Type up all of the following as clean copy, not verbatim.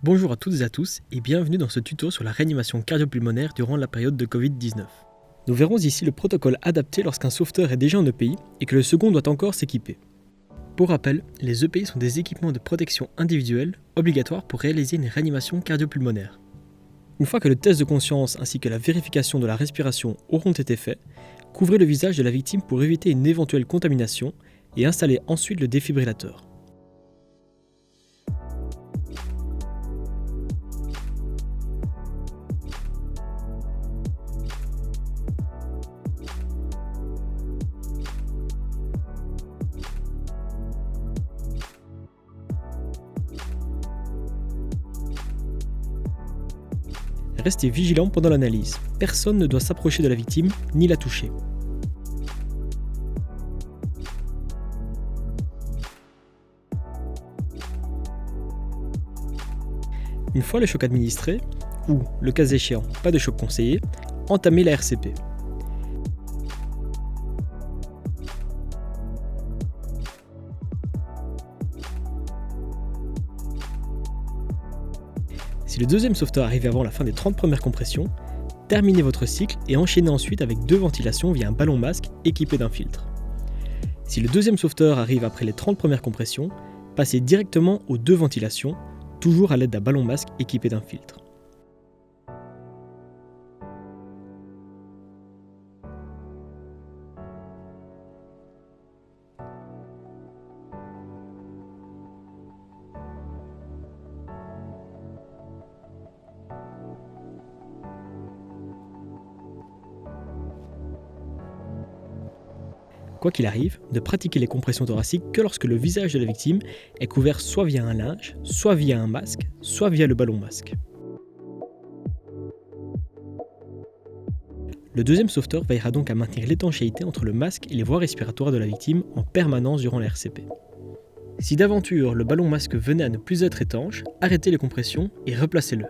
Bonjour à toutes et à tous et bienvenue dans ce tuto sur la réanimation cardio-pulmonaire durant la période de Covid-19. Nous verrons ici le protocole adapté lorsqu'un sauveteur est déjà en EPI et que le second doit encore s'équiper. Pour rappel, les EPI sont des équipements de protection individuelle obligatoires pour réaliser une réanimation cardio-pulmonaire. Une fois que le test de conscience ainsi que la vérification de la respiration auront été faits, couvrez le visage de la victime pour éviter une éventuelle contamination et installez ensuite le défibrillateur. Restez vigilant pendant l'analyse. Personne ne doit s'approcher de la victime ni la toucher. Une fois le choc administré, ou, le cas échéant, pas de choc conseillé, entamez la RCP. Si le deuxième sauveteur arrive avant la fin des 30 premières compressions, terminez votre cycle et enchaînez ensuite avec 2 ventilations via un ballon masque équipé d'un filtre. Si le deuxième sauveteur arrive après les 30 premières compressions, passez directement aux 2 ventilations, toujours à l'aide d'un ballon masque équipé d'un filtre. Quoi qu'il arrive, ne pratiquez les compressions thoraciques que lorsque le visage de la victime est couvert soit via un linge, soit via un masque, soit via le ballon masque. Le deuxième sauveteur veillera donc à maintenir l'étanchéité entre le masque et les voies respiratoires de la victime en permanence durant la RCP. Si d'aventure le ballon masque venait à ne plus être étanche, arrêtez les compressions et replacez-le.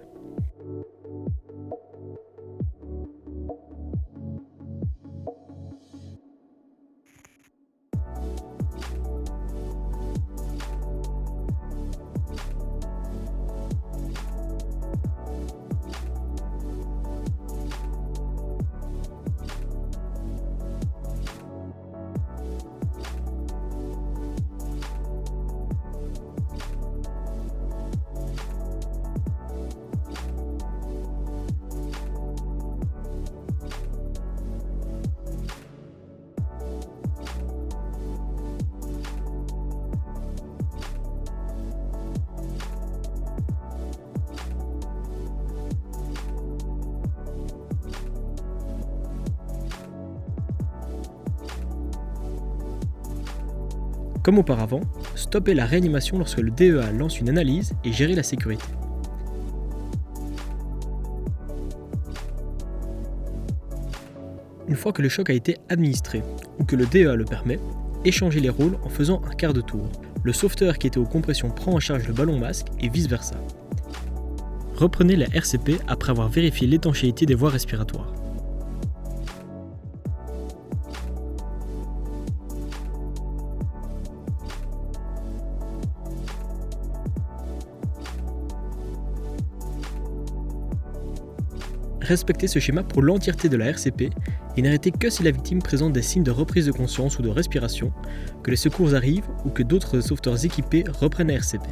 Comme auparavant, stoppez la réanimation lorsque le DEA lance une analyse et gérez la sécurité. Une fois que le choc a été administré, ou que le DEA le permet, échangez les rôles en faisant un quart de tour. Le sauveteur qui était aux compressions prend en charge le ballon masque et vice-versa. Reprenez la RCP après avoir vérifié l'étanchéité des voies respiratoires. Respectez ce schéma pour l'entièreté de la RCP et n'arrêtez que si la victime présente des signes de reprise de conscience ou de respiration, que les secours arrivent ou que d'autres sauveteurs équipés reprennent la RCP.